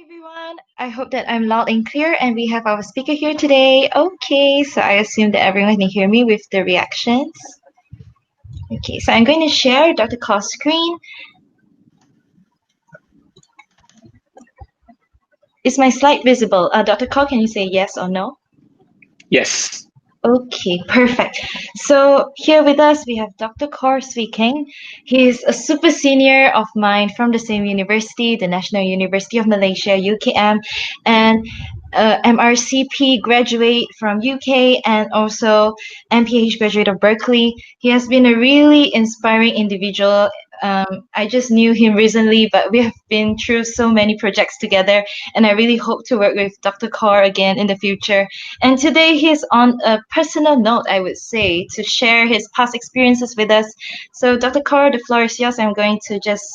everyone. I hope that I'm loud and clear and we have our speaker here today. Okay, so I assume that everyone can hear me with the reactions. Okay, so I'm going to share Dr. Khor's screen. Is my slide visible? Dr. Khor, can you say yes or no? Yes. Okay, perfect. So here with us, we have Dr. Khor Swee Kheng. He's a super senior of mine from the same university, the National University of Malaysia, UKM, and MRCP graduate from UK and also MPH graduate of Berkeley. He has been a really inspiring individual. I just knew him recently, but we have been through so many projects together, and I really hope to work with Dr. Khor again in the future. And today he's on a personal note, I would say, to share his past experiences with us. So Dr. Khor, the floor is yours. I'm going to just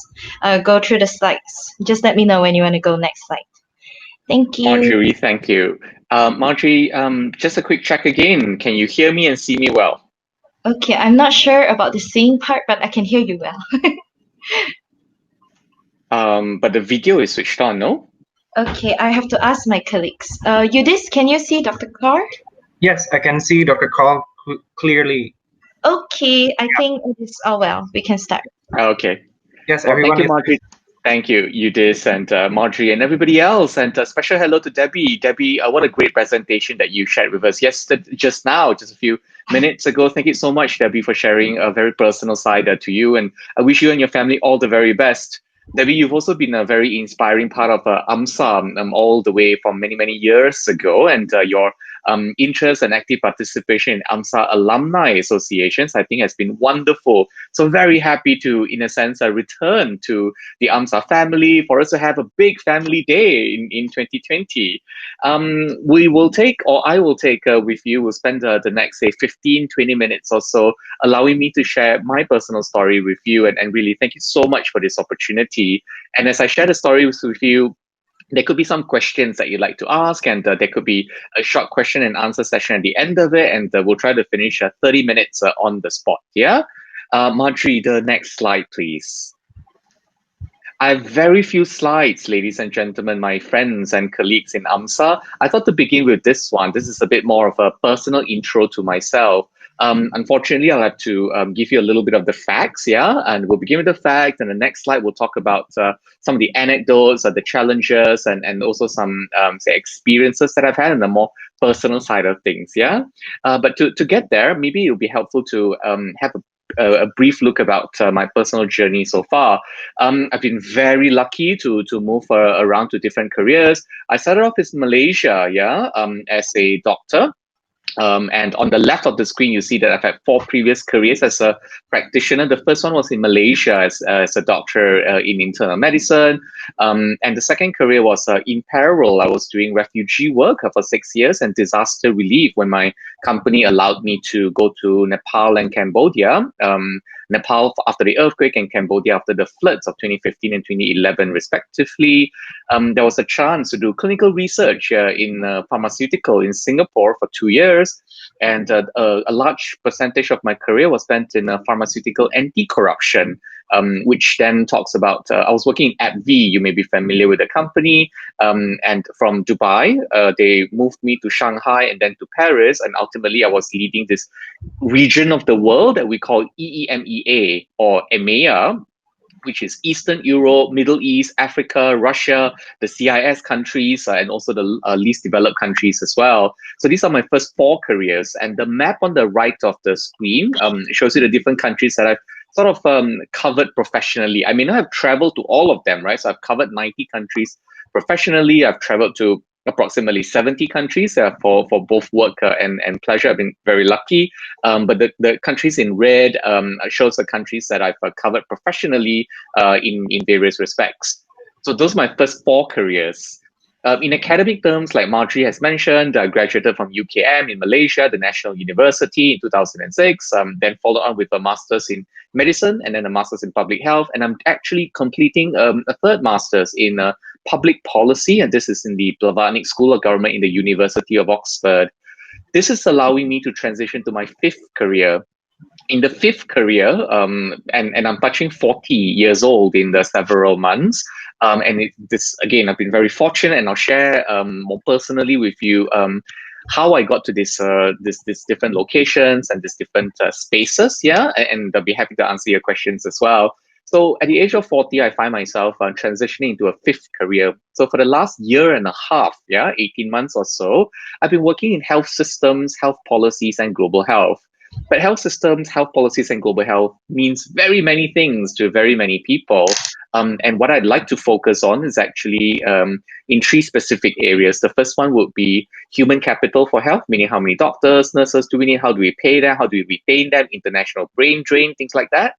go through the slides. Just let me know when you want to go next slide. Thank you. Marjorie, thank you. Marjorie, just a quick check again. Can you hear me and see me well? Okay, I'm not sure about the seeing part, but I can hear you well. But the video is switched on, no? Okay, I have to ask my colleagues. Eunice, can you see Dr. Khor? Yes, I can see Dr. Khor clearly. Okay, I think it is all well. We can start. Okay. Yes, well, everyone. Thank you, Marjorie. Thank you, Eunice and Marjorie and everybody else. And a special hello to Debbie. Debbie, what a great presentation that you shared with us just now, just a few minutes ago. Thank you so much, Debbie, for sharing a very personal side to you. And I wish you and your family all the very best. Debbie, you've also been a very inspiring part of AMSA all the way from many, many years ago. And your interest and active participation in AMSA Alumni Associations, I think, has been wonderful. So very happy to, in a sense, return to the AMSA family, for us to have a big family day in 2020. We will take, or I will take with you, we'll spend the next, say, 15, 20 minutes or so, allowing me to share my personal story with you. And really, thank you so much for this opportunity. And as I share the story with you, there could be some questions that you'd like to ask, and there could be a short question and answer session at the end of it, and we'll try to finish 30 minutes on the spot. Yeah, Marjorie, the next slide, please. I have very few slides, ladies and gentlemen, my friends and colleagues in AMSA. I thought to begin with this one. This is a bit more of a personal intro to myself. Unfortunately, I'll have to give you a little bit of the facts, yeah? And we'll begin with the facts, and the next slide we'll talk about some of the anecdotes, the challenges, and also some, say, experiences that I've had on the more personal side of things, yeah? But to get there, maybe it'll be helpful to have a brief look about my personal journey so far. I've been very lucky to move around to different careers. I started off in Malaysia, yeah, as a doctor. And on the left of the screen, you see that I've had 4 previous careers as a practitioner. The first one was in Malaysia as a doctor in internal medicine. And the second career was in parallel. I was doing refugee work for 6 years and disaster relief when my company allowed me to go to Nepal and Cambodia. Nepal after the earthquake and Cambodia after the floods of 2015 and 2011, respectively. There was a chance to do clinical research in pharmaceutical in Singapore for 2 years. And a large percentage of my career was spent in pharmaceutical anti-corruption, which then talks about, I was working at AbbVie, you may be familiar with the company, and from Dubai, they moved me to Shanghai and then to Paris, and ultimately I was leading this region of the world that we call EEMEA, or EMEA, which is Eastern Europe, Middle East, Africa, Russia, the CIS countries, and also the least developed countries as well. So these are my first 4 careers. And the map on the right of the screen shows you the different countries that I've sort of covered professionally. I may not have traveled to all of them, right? So I've covered 90 countries professionally. I've traveled to approximately 70 countries for both work and pleasure. I've been very lucky. But the countries in red shows the countries that I've covered professionally in various respects. So those are my first 4 careers. In academic terms, like Marjorie has mentioned, I graduated from UKM in Malaysia, the National University, in 2006, then followed on with a master's in medicine and then a master's in public health. And I'm actually completing a 3rd master's in public policy, and this is in the Blavatnik School of Government in the University of Oxford. This is allowing me to transition to my 5th career. In the 5th career, and I'm touching 40 years old in the several months, And this, again, I've been very fortunate, and I'll share more personally with you how I got to this different locations and these different spaces, yeah, and I'll be happy to answer your questions as well. So at the age of 40, I find myself transitioning into a fifth career. So for the last year and a half, yeah, 18 months or so, I've been working in health systems, health policies, and global health. But health systems, health policies, and global health means very many things to very many people. And what I'd like to focus on is actually in three specific areas. The first one would be human capital for health, meaning how many doctors, nurses do we need, how do we pay them, how do we retain them, international brain drain, things like that.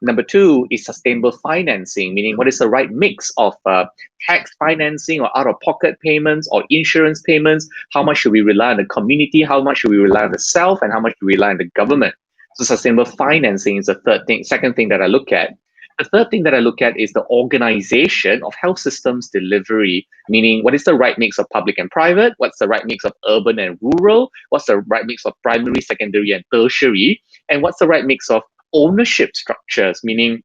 Number two is sustainable financing, meaning what is the right mix of tax financing or out-of-pocket payments or insurance payments? How much should we rely on the community? How much should we rely on the self? And how much do we rely on the government? So sustainable financing is the second thing that I look at. The third thing that I look at is the organization of health systems delivery, meaning what is the right mix of public and private? What's the right mix of urban and rural? What's the right mix of primary, secondary, and tertiary? And what's the right mix of ownership structures, meaning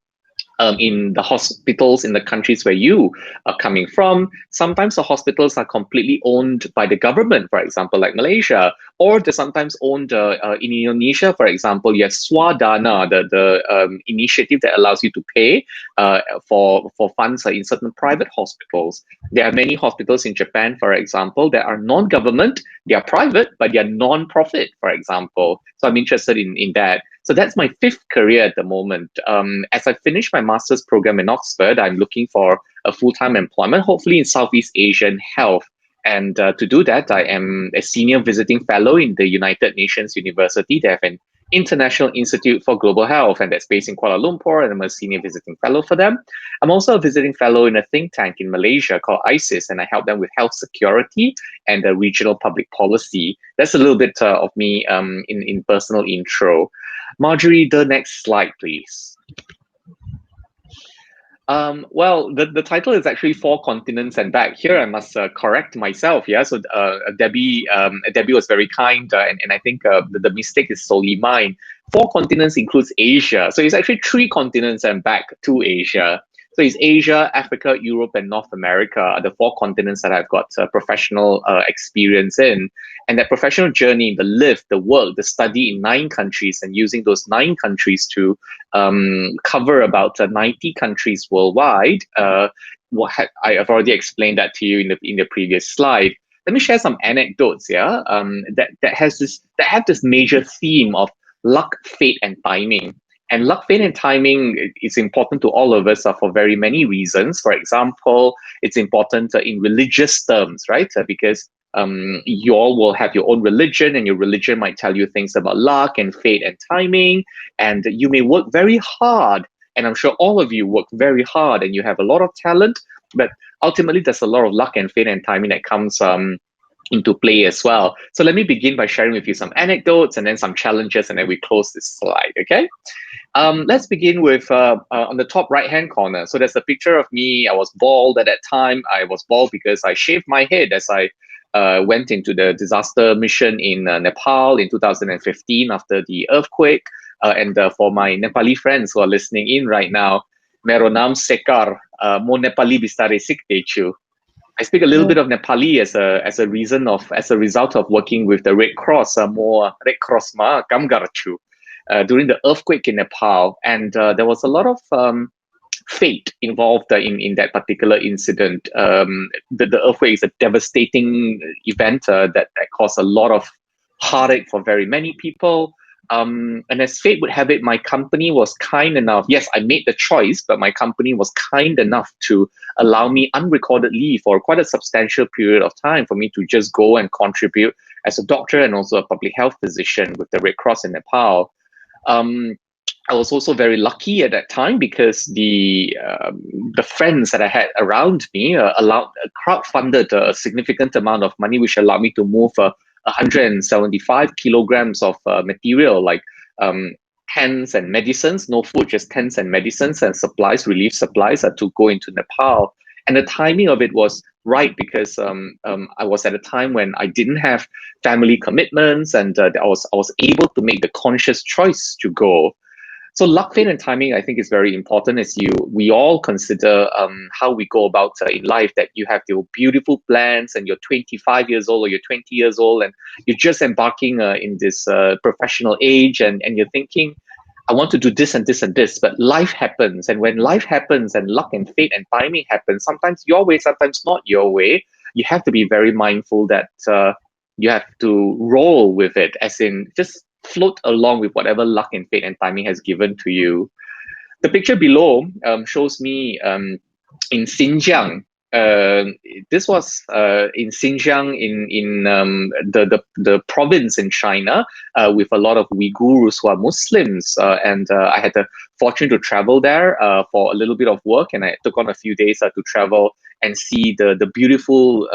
in the hospitals in the countries where you are coming from, sometimes the hospitals are completely owned by the government, for example, like Malaysia, or they're sometimes owned in Indonesia, for example, you have Swadana, the initiative that allows you to pay for funds in certain private hospitals. There are many hospitals in Japan, for example, that are non-government, they are private, but they are non-profit, for example. So I'm interested in that. So that's my fifth career at the moment. As I finish my master's program in Oxford, I'm looking for a full-time employment, hopefully in Southeast Asian health. And to do that, I am a senior visiting fellow in the United Nations University. They have an International Institute for Global Health, and that's based in Kuala Lumpur, and I'm a senior visiting fellow for them. I'm also a visiting fellow in a think tank in Malaysia called ISIS, and I help them with health security and regional public policy. That's a little bit of me in personal intro. Marjorie, the next slide, please. Well, the title is actually Four Continents and Back. Here I must correct myself. Yeah, so Debbie was very kind, and I think the mistake is solely mine. Four continents includes Asia, so it's actually three continents and back to Asia. So it's Asia, Africa, Europe, and North America are the four continents that I've got professional experience in. And that professional journey, the live, the work, the study in 9 countries, and using those 9 countries to cover about 90 countries worldwide. I have already explained that to you in the previous slide. Let me share some anecdotes, yeah, that have this major theme of luck, fate, and timing. And luck, fate, and timing is important to all of us for very many reasons. For example, it's important in religious terms, right? Because you all will have your own religion, and your religion might tell you things about luck and fate and timing. And you may work very hard, and I'm sure all of you work very hard, and you have a lot of talent, but ultimately there's a lot of luck and fate and timing that comes into play as well. So let me begin by sharing with you some anecdotes and then some challenges, and then we close this slide, okay? Let's begin with on the top right-hand corner. So there's a picture of me. I was bald at that time. I was bald because I shaved my head as I went into the disaster mission in Nepal in 2015 after the earthquake. And for my Nepali friends who are listening in right now, Mero naam Sekar, mo Nepali bistare siktechu. I speak a little bit of Nepali as a result of working with the Red Cross, more Red Cross ma kamgarchu, during the earthquake in Nepal, and there was a lot of fate involved in that particular incident. The earthquake is a devastating event that caused a lot of heartache for very many people. And as fate would have it, my company was kind enough. Yes, I made the choice, but my company was kind enough to allow me unrecorded leave for quite a substantial period of time for me to just go and contribute as a doctor and also a public health physician with the Red Cross in Nepal. I was also very lucky at that time because the friends that I had around me crowdfunded a significant amount of money, which allowed me to move 175 kilograms of material like tents and medicines, no food, just tents and medicines and supplies, relief supplies, to go into Nepal. And the timing of it was right because I was at a time when I didn't have family commitments, and I was able to make the conscious choice to go. So luck, fate, and timing, I think, is very important as we all consider how we go about in life, that you have your beautiful plans and you're 25 years old or you're 20 years old and you're just embarking in this professional age, and you're thinking, I want to do this and this and this, but life happens. And when life happens and luck and fate and timing happens, sometimes your way, sometimes not your way, you have to be very mindful that you have to roll with it, as in just float along with whatever luck and fate and timing has given to you. The picture below shows me in Xinjiang. This was in Xinjiang, in the province in China, with a lot of Uyghurs who are Muslims, and I had the fortune to travel there for a little bit of work, and I took on a few days to travel and see the beautiful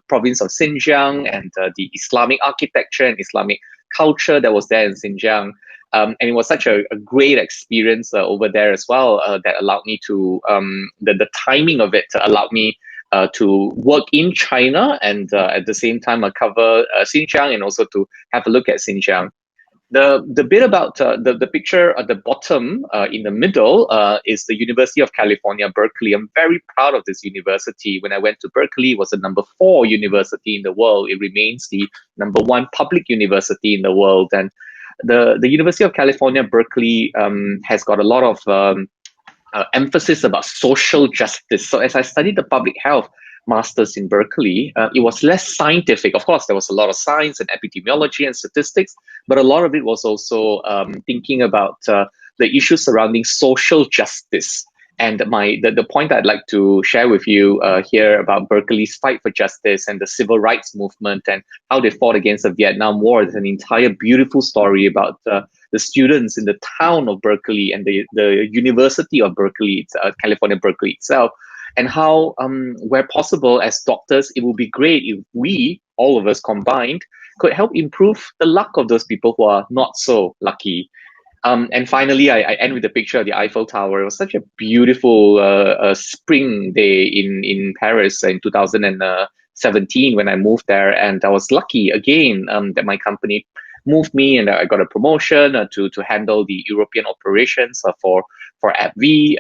province of Xinjiang, and the Islamic architecture and Islamic culture that was there in Xinjiang. And it was such a great experience over there as well, that allowed me to, the timing of it allowed me to work in China, and at the same time cover Xinjiang, and also to have a look at Xinjiang. The bit about the picture at the bottom in the middle is the University of California, Berkeley. I'm very proud of this university. When I went to Berkeley, it was the #4 university in the world. It remains the #1 public university in the world. And the University of California, Berkeley has got a lot of emphasis about social justice. So as I studied the public health masters in Berkeley, it was less scientific. Of course, there was a lot of science and epidemiology and statistics, but a lot of it was also thinking about the issues surrounding social justice. And the point I'd like to share with you here about Berkeley's fight for justice and the civil rights movement and how they fought against the Vietnam War is an entire beautiful story about the students in the town of Berkeley and the University of Berkeley, California, Berkeley itself, and how, where possible, as doctors, it would be great if we, all of us combined, could help improve the luck of those people who are not so lucky. And finally, I end with a picture of the Eiffel Tower. It was such a beautiful spring day in Paris in 2017 when I moved there. And I was lucky again that my company moved me, and I got a promotion to handle the European operations for AbbVie.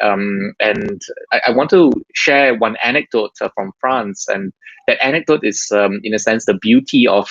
And I want to share one anecdote from France. And that anecdote is, in a sense, the beauty of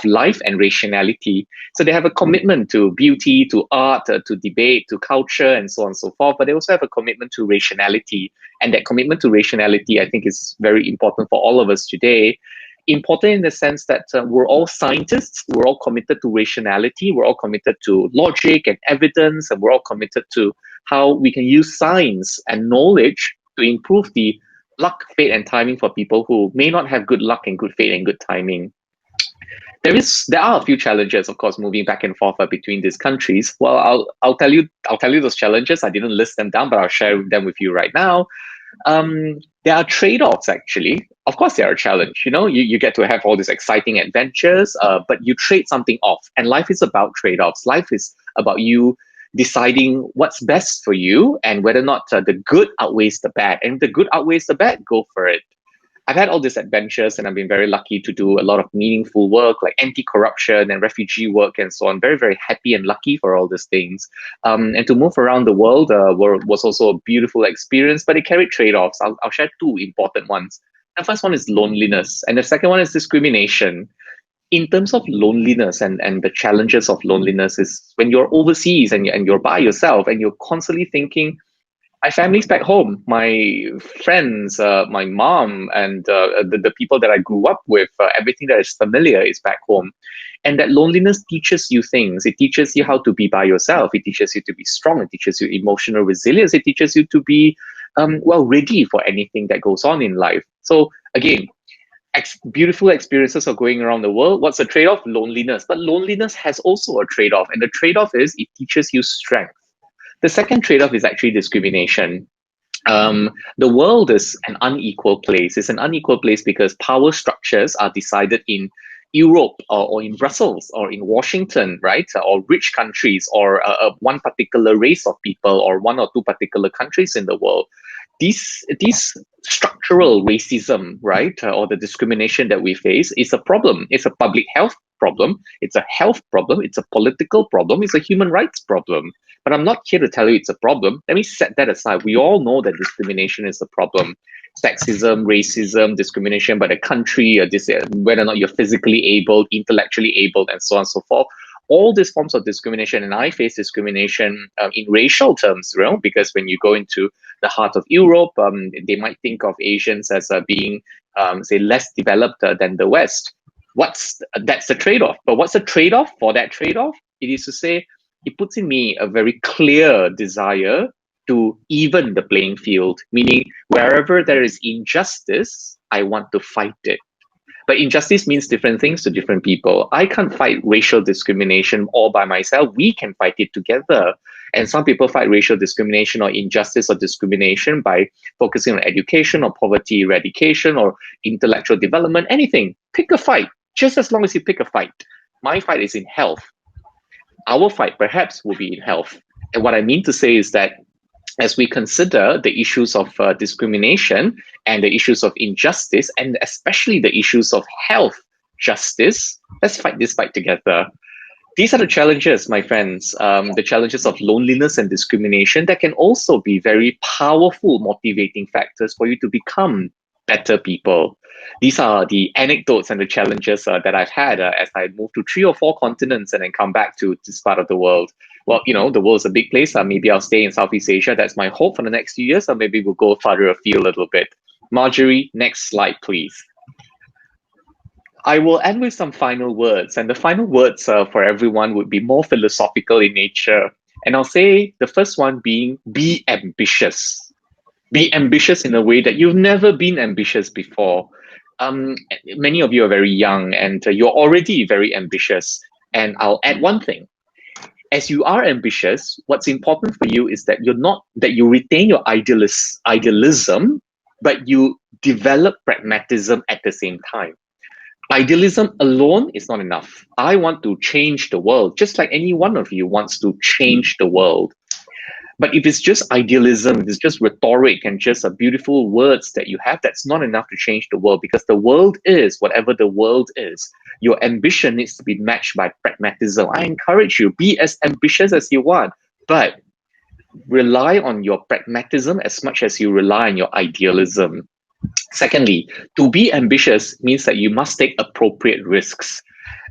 life and rationality. So they have a commitment to beauty, to art, to debate, to culture, and so on and so forth. But they also have a commitment to rationality. And that commitment to rationality, I think, is very important for all of us today. Important in the sense that we're all scientists, we're all committed to rationality, we're all committed to logic and evidence, and we're all committed to how we can use science and knowledge to improve the luck, fate, and timing for people who may not have good luck and good fate and good timing. There are a few challenges, of course, moving back and forth between these countries. Well, I'll tell you those challenges. I didn't list them down, but I'll share them with you right now. There are trade-offs, actually. Of course, they are a challenge. You know, you get to have all these exciting adventures, but you trade something off. And life is about trade-offs. Life is about you deciding what's best for you and whether or not the good outweighs the bad. And if the good outweighs the bad, go for it. I've had all these adventures, and I've been very lucky to do a lot of meaningful work like anti-corruption and refugee work and so on. Very, very happy and lucky for all these things. And to move around the world was also a beautiful experience, but it carried trade-offs. I'll share two important ones. The first one is loneliness, and the second one is discrimination. In terms of loneliness and the challenges of loneliness is when you're overseas and you're by yourself and you're constantly thinking, my family's back home, my friends, my mom, and the people that I grew up with, everything that is familiar is back home. And that loneliness teaches you things. It teaches you how to be by yourself. It teaches you to be strong. It teaches you emotional resilience. It teaches you to be, ready for anything that goes on in life. So again, beautiful experiences of going around the world. What's the trade-off? Loneliness. But loneliness has also a trade-off. And the trade-off is it teaches you strength. The second trade-off is actually discrimination. The world is an unequal place. It's an unequal place because power structures are decided in Europe or in Brussels or in Washington, right? Or rich countries or one particular race of people or one or two particular countries in the world. These structural racism, right, or the discrimination that we face is a problem. It's a public health problem, it's a health problem, it's a political problem, it's a human rights problem. But I'm not here to tell you it's a problem. Let me set that aside. We all know that discrimination is a problem. Sexism, racism, discrimination by the country, whether or not you're physically able, intellectually able, and so on and so forth. All these forms of discrimination, and I face discrimination in racial terms, because when you go into the heart of Europe, they might think of Asians as being, say, less developed than the West. That's the trade-off. But what's the trade-off for that trade-off? It is to say, it puts in me a very clear desire to even the playing field, meaning wherever there is injustice, I want to fight it. But injustice means different things to different people. I can't fight racial discrimination all by myself. We can fight it together. And some people fight racial discrimination or injustice or discrimination by focusing on education or poverty eradication or intellectual development, anything. Pick a fight, just as long as you pick a fight. My fight is in health. Our fight perhaps will be in health. And what I mean to say is that as we consider the issues of discrimination and the issues of injustice, and especially the issues of health justice, let's fight this fight together. These are the challenges, my friends, the challenges of loneliness and discrimination that can also be very powerful motivating factors for you to become better people. These are the anecdotes and the challenges that I've had as I moved to 3 or 4 continents and then come back to this part of the world. Well, the world's a big place. Maybe I'll stay in Southeast Asia. That's my hope for the next few years. Or maybe we'll go farther afield a little bit. Marjorie, next slide, please. I will end with some final words. And the final words for everyone would be more philosophical in nature. And I'll say the first one being, be ambitious. Be ambitious in a way that you've never been ambitious before. Many of you are very young and you're already very ambitious. And I'll add one thing. As you are ambitious, what's important for you is that you retain your idealism, but you develop pragmatism at the same time. Idealism alone is not enough. I want to change the world, just like any one of you wants to change the world. But if it's just idealism, if it's just rhetoric and just beautiful words that you have, that's not enough to change the world, because the world is whatever the world is. Your ambition needs to be matched by pragmatism. I encourage you, be as ambitious as you want, but rely on your pragmatism as much as you rely on your idealism. Secondly, to be ambitious means that you must take appropriate risks.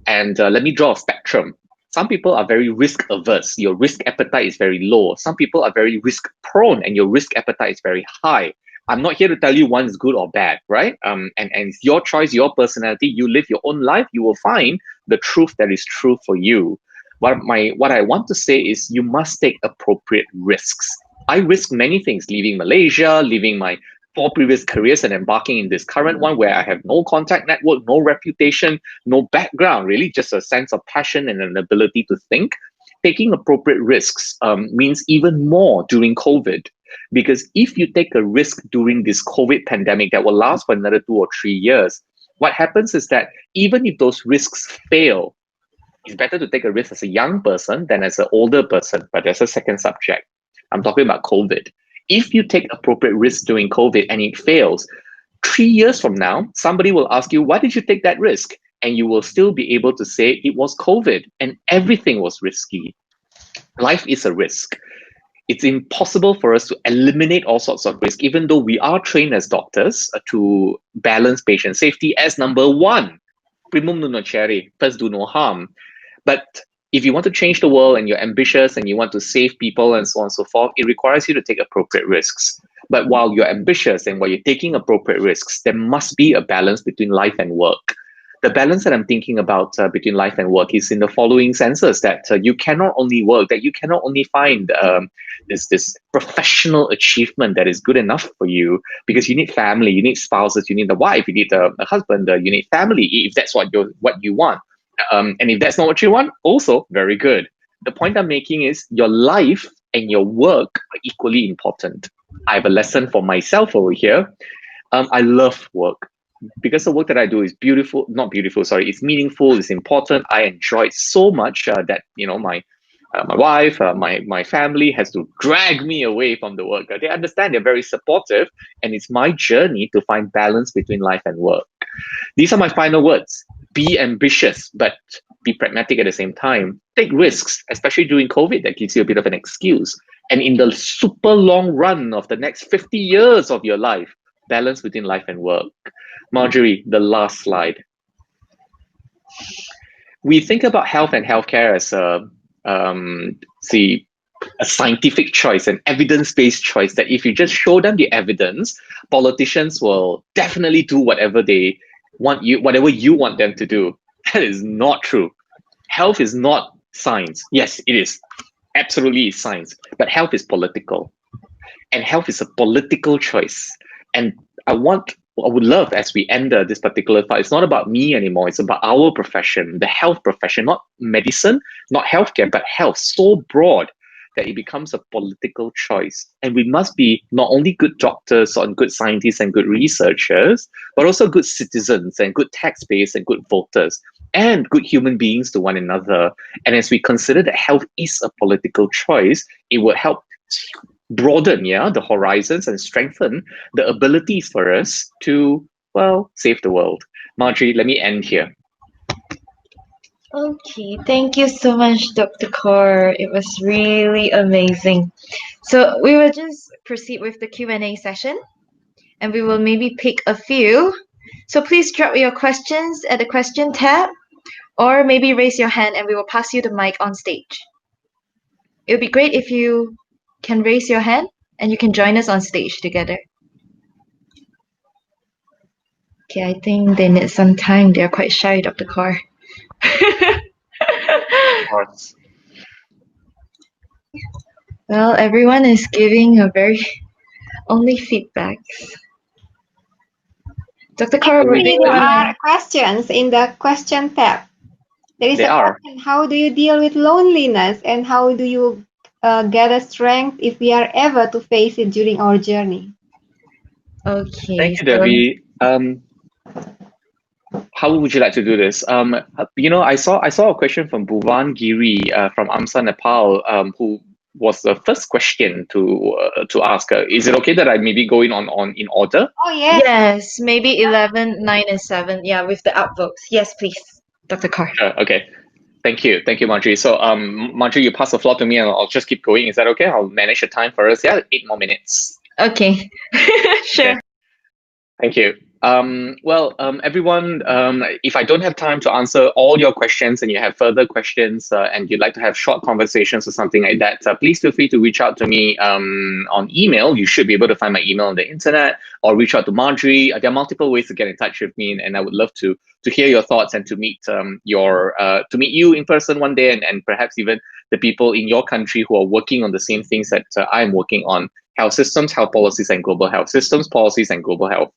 And let me draw a spectrum. Some people are very risk averse. Your risk appetite is very low. Some people are very risk prone and your risk appetite is very high. I'm not here to tell you one is good or bad, right? And it's your choice, your personality. You live your own life. You will find the truth that is true for you. What I want to say is you must take appropriate risks. I risk many things, leaving Malaysia, leaving my 4 previous careers and embarking in this current one where I have no contact network, no reputation, no background, really just a sense of passion and an ability to think. Taking appropriate risks means even more during COVID, because if you take a risk during this COVID pandemic that will last for another 2 or 3 years, what happens is that even if those risks fail, it's better to take a risk as a young person than as an older person, but that's a second subject. I'm talking about COVID. If you take appropriate risks during COVID and it fails, 3 years from now, somebody will ask you, why did you take that risk? And you will still be able to say it was COVID and everything was risky. Life is a risk. It's impossible for us to eliminate all sorts of risk, even though we are trained as doctors to balance patient safety as number 1. Primum non nocere, first do no harm. But if you want to change the world and you're ambitious and you want to save people and so on and so forth, it requires you to take appropriate risks. But while you're ambitious and while you're taking appropriate risks, there must be a balance between life and work. The balance that I'm thinking about between life and work is in the following senses, that you cannot only work, that you cannot only find this professional achievement that is good enough for you, because you need family, you need spouses, you need a wife, you need a husband, you need family, if that's what you want. And if that's not what you want, also very good. The point I'm making is your life and your work are equally important. I have a lesson for myself over here. I love work because the work that I do is beautiful, not beautiful, sorry, it's meaningful, it's important. I enjoy it so much that, my wife, my family has to drag me away from the work. They understand, they're very supportive, and it's my journey to find balance between life and work. These are my final words. be ambitious, but be pragmatic at the same time. Take risks, especially during COVID, that gives you a bit of an excuse. And in the super long run of the next 50 years of your life, balance between life and work. Marjorie, the last slide. We think about health and healthcare as a scientific choice, an evidence-based choice, that if you just show them the evidence, politicians will definitely do whatever they want whatever you want them to do. That is not true. Health is not science. Yes, it is. Absolutely science. But health is political. And health is a political choice. And I would love, as we end this particular part, it's not about me anymore. It's about our profession, the health profession, not medicine, not healthcare, but health, so broad that it becomes a political choice. And we must be not only good doctors and good scientists and good researchers, but also good citizens and good taxpayers and good voters and good human beings to one another. And as we consider that health is a political choice, it will help broaden the horizons and strengthen the abilities for us to, well, save the world. Marjorie, let me end here. Okay, thank you so much, Dr. Khor. It was really amazing. So we will just proceed with the Q&A session, and we will maybe pick a few. So please drop your questions at the question tab, or maybe raise your hand and we will pass you the mic on stage. It would be great if you can raise your hand and you can join us on stage together. Okay, I think they need some time. They're quite shy, Dr. Khor. Well, everyone is giving a very only feedbacks. Dr. Khor, there are questions in the question tab. There is a question: how do you deal with loneliness, and how do you gather strength if we are ever to face it during our journey? Okay. Thank you, Debbie. How would you like to do this? I saw a question from Bhuvan Giri from AMSA Nepal, who was the first question to ask. Is it okay that I maybe go in on in order? Oh yes. Yes, maybe 11, 9, and 7. Yeah, with the upvotes. Yes, please, Dr. Khor. Okay. Thank you, Marjorie. So, Marjorie, you pass the floor to me, and I'll just keep going. Is that okay? I'll manage the time for us. Yeah, 8 more minutes. Okay. Sure. Okay. Thank you. Everyone, if I don't have time to answer all your questions and you have further questions and you'd like to have short conversations or something like that, please feel free to reach out to me on email. You should be able to find my email on the internet, or reach out to Marjorie. There are multiple ways to get in touch with me, and I would love to hear your thoughts and to meet you in person one day, and perhaps even the people in your country who are working on the same things that I'm working on: health systems, health policies, and global health systems, policies, and global health.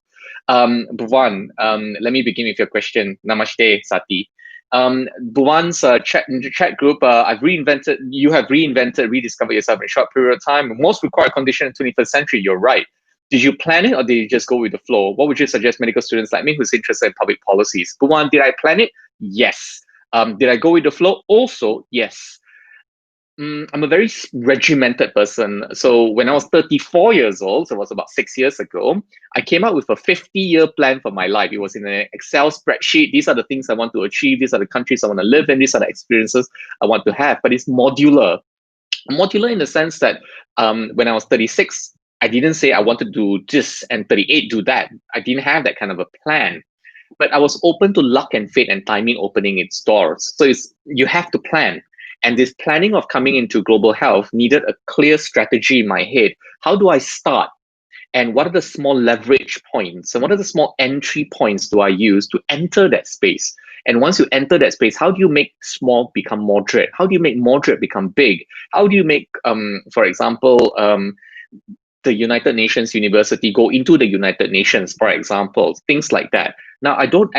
Bhuvan, let me begin with your question. Namaste, Sati. Bhuvan's chat group, you have rediscovered yourself in a short period of time. Most required condition in the 21st century, you're right. Did you plan it, or did you just go with the flow? What would you suggest medical students like me who's interested in public policies? Bhuvan, did I plan it? Yes. Did I go with the flow? Also, yes. I'm a very regimented person. So when I was 34 years old, so it was about 6 years ago, I came up with a 50-year plan for my life. It was in an Excel spreadsheet. These are the things I want to achieve. These are the countries I want to live in. These are the experiences I want to have. But it's modular. Modular in the sense that when I was 36, I didn't say I want to do this, and 38 do that. I didn't have that kind of a plan. But I was open to luck and fate and timing opening its doors. So you have to plan. And this planning of coming into global health needed a clear strategy in my head. How do I start? And what are the small leverage points? And what are the small entry points do I use to enter that space? And once you enter that space, how do you make small become moderate? How do you make moderate become big? How do you make, for example, the United Nations University go into the United Nations, for example, things like that. Now, I don't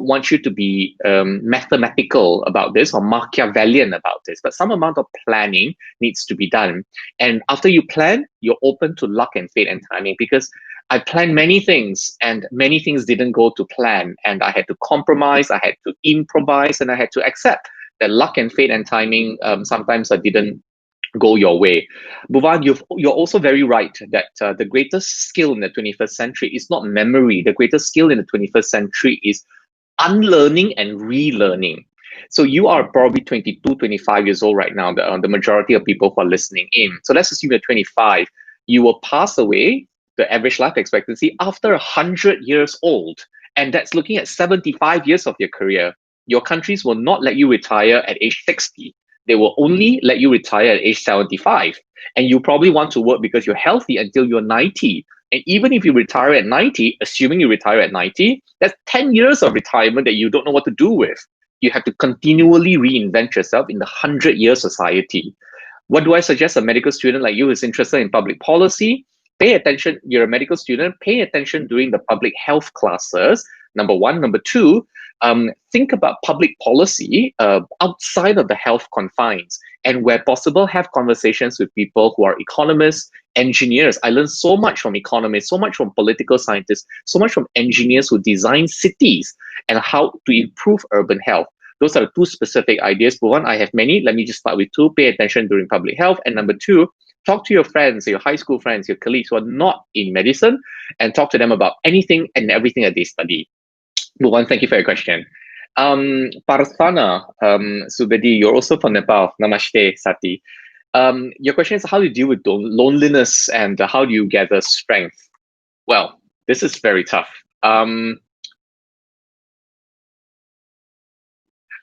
want you to be mathematical about this or Machiavellian about this, but some amount of planning needs to be done. And after you plan, you're open to luck and fate and timing, because I planned many things and many things didn't go to plan, and I had to compromise, I had to improvise, and I had to accept that luck and fate and timing sometimes I didn't go your way. Bhuvan, you're also very right that the greatest skill in the 21st century is not memory. The greatest skill in the 21st century is unlearning and relearning. So you are probably 22, 25 years old right now, the majority of people who are listening in. So let's assume you're 25. You will pass away, the average life expectancy, after 100 years old. And that's looking at 75 years of your career. Your countries will not let you retire at age 60. They will only let you retire at age 75. And you probably want to work because you're healthy until you're 90. And even if you retire at 90, assuming you retire at 90, that's 10 years of retirement that you don't know what to do with. You have to continually reinvent yourself in the 100-year society. What do I suggest a medical student like you who is interested in public policy? Pay attention. You're a medical student. Pay attention during the public health classes. Number one. Number two, think about public policy outside of the health confines, and where possible, have conversations with people who are economists, engineers. I learned so much from economists, so much from political scientists, so much from engineers who design cities and how to improve urban health. Those are the two specific ideas. But one, I have many. Let me just start with two. Pay attention during public health. And number two, talk to your friends, your high school friends, your colleagues who are not in medicine, and talk to them about anything and everything that they study. One, thank you for your question. Parthana Subedi, you're also from Nepal. Namaste, Sati. Your question is how do you deal with loneliness and how do you gather strength? Well, this is very tough.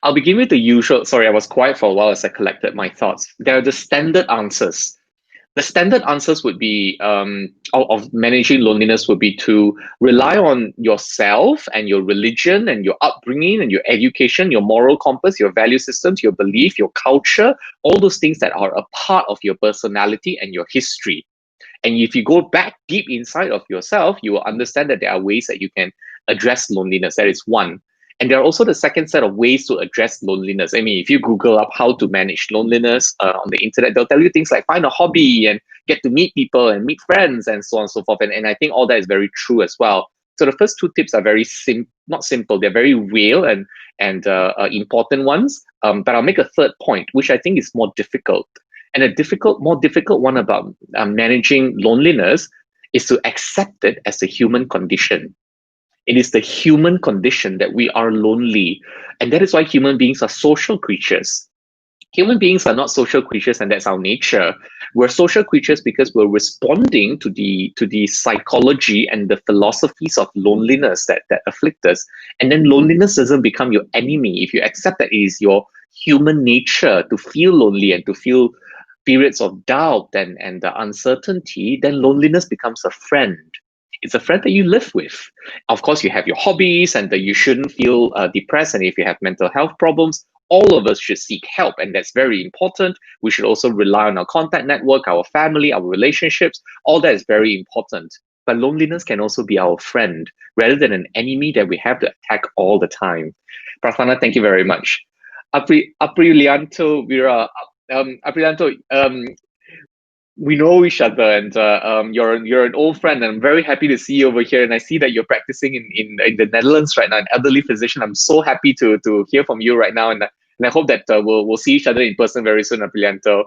I'll begin with the usual. Sorry, I was quiet for a while as I collected my thoughts. There are the standard answers. The standard answers would be of managing loneliness would be to rely on yourself and your religion and your upbringing and your education, your moral compass, your value systems, your belief, your culture, all those things that are a part of your personality and your history. And if you go back deep inside of yourself, you will understand that there are ways that you can address loneliness. That is one. And there are also the second set of ways to address loneliness. I mean, if you Google up how to manage loneliness on the internet, they'll tell you things like find a hobby and get to meet people and meet friends and so on and so forth. And I think all that is very true as well. So the first two tips are very not simple, they're very real and important ones. But I'll make a third point, which I think is more difficult. And more difficult one about managing loneliness is to accept it as a human condition. It is the human condition that we are lonely. And that is why human beings are social creatures. Human beings are not social creatures, and that's our nature. We're social creatures because we're responding to the psychology and the philosophies of loneliness that afflict us. And then loneliness doesn't become your enemy. If you accept that it is your human nature to feel lonely and to feel periods of doubt and uncertainty, then loneliness becomes a friend. It's a friend that you live with. Of course, you have your hobbies and that you shouldn't feel depressed. And if you have mental health problems, all of us should seek help. And that's very important. We should also rely on our contact network, our family, our relationships. All that is very important. But loneliness can also be our friend rather than an enemy that we have to attack all the time. Prathana, thank you very much. Aprilianto, Vira, Aprilianto, we know each other, and you're an old friend, and I'm very happy to see you over here. And I see that you're practicing in the Netherlands right now, an elderly physician. I'm so happy to hear from you right now, and I hope that we'll see each other in person very soon, Aprilianto.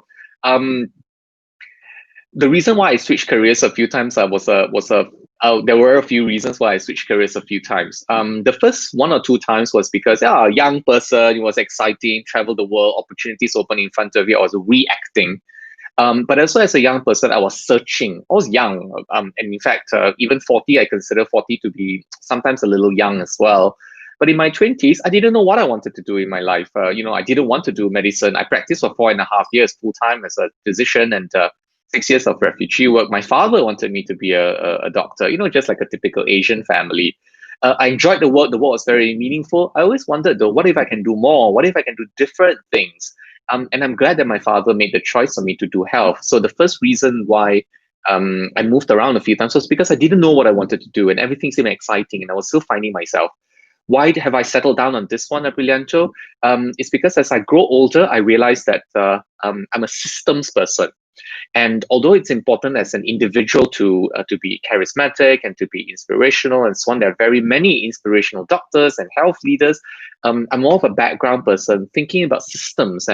The reason why I switched careers a few times there were a few reasons why I switched careers a few times. The first one or two times was because a young person, it was exciting, travel the world, opportunities open in front of you. I was reacting. But also as a young person, I was searching. I was young. And in fact, even 40, I consider 40 to be sometimes a little young as well. But in my 20s, I didn't know what I wanted to do in my life. I didn't want to do medicine. I practiced for 4.5 years full-time as a physician and 6 years of refugee work. My father wanted me to be a doctor, just like a typical Asian family. I enjoyed the work. The work was very meaningful. I always wondered, though, what if I can do more? What if I can do different things? And I'm glad that my father made the choice for me to do health. So the first reason why I moved around a few times was because I didn't know what I wanted to do and everything seemed exciting and I was still finding myself. Why have I settled down on this one, Aprilianto? It's because as I grow older, I realized that I'm a systems person. And although it's important as an individual to be charismatic and to be inspirational and so on, there are very many inspirational doctors and health leaders. I'm more of a background person thinking about systems,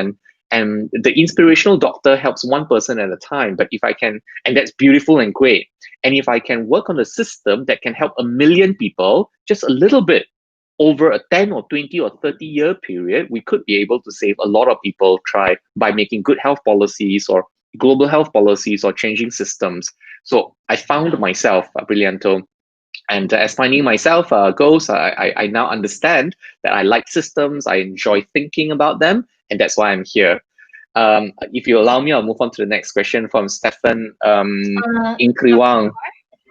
and the inspirational doctor helps one person at a time. But if I can, and that's beautiful and great. And if I can work on a system that can help 1 million people, just a little bit, over a 10 or 20 or 30-year period, we could be able to save a lot of people by making good health policies or global health policies or changing systems. So I found myself, Brillianto, and as finding myself goes, I now understand that I like systems, I enjoy thinking about them, and that's why I'm here. If you allow me, I'll move on to the next question from Stefan Inkriwang.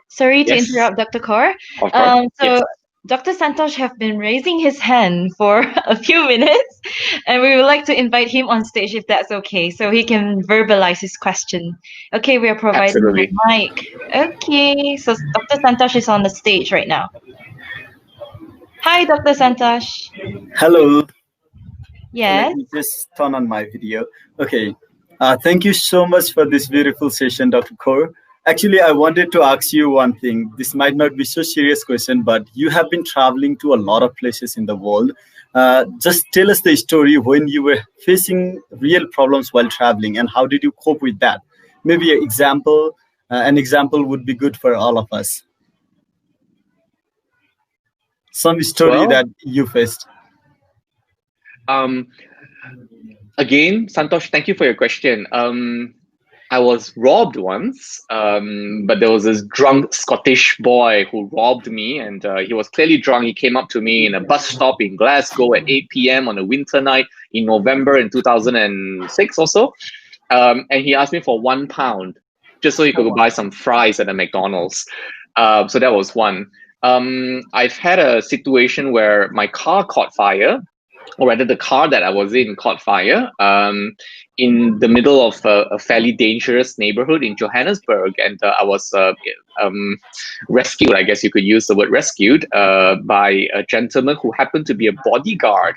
Sorry to Yes. interrupt, Dr. Khor. Of course. Yes. Dr. Santosh have been raising his hand for a few minutes, and we would like to invite him on stage if that's okay, so he can verbalize his question. Okay, we are providing Absolutely. the mic. Okay, so Dr. Santosh is on the stage right now. Hi, Dr. Santosh. Hello. Yes. Let me just turn on my video. Okay. Thank you so much for this beautiful session, Dr. Khor. Actually, I wanted to ask you one thing. This might not be so serious question, but you have been traveling to a lot of places in the world. Just tell us the story when you were facing real problems while traveling, and how did you cope with that? Maybe an example would be good for all of us. Some story that you faced. Again, Santosh, thank you for your question. I was robbed once, but there was this drunk Scottish boy who robbed me, and he was clearly drunk. He came up to me in a bus stop in Glasgow at 8 p.m. on a winter night in November in 2006 or so, and he asked me for £1 just so he could go buy some fries at a McDonald's. So that was one. I've had a situation where my car caught fire, or rather the car that I was in caught fire in the middle of a fairly dangerous neighborhood in Johannesburg. And I was rescued, I guess you could use the word rescued, by a gentleman who happened to be a bodyguard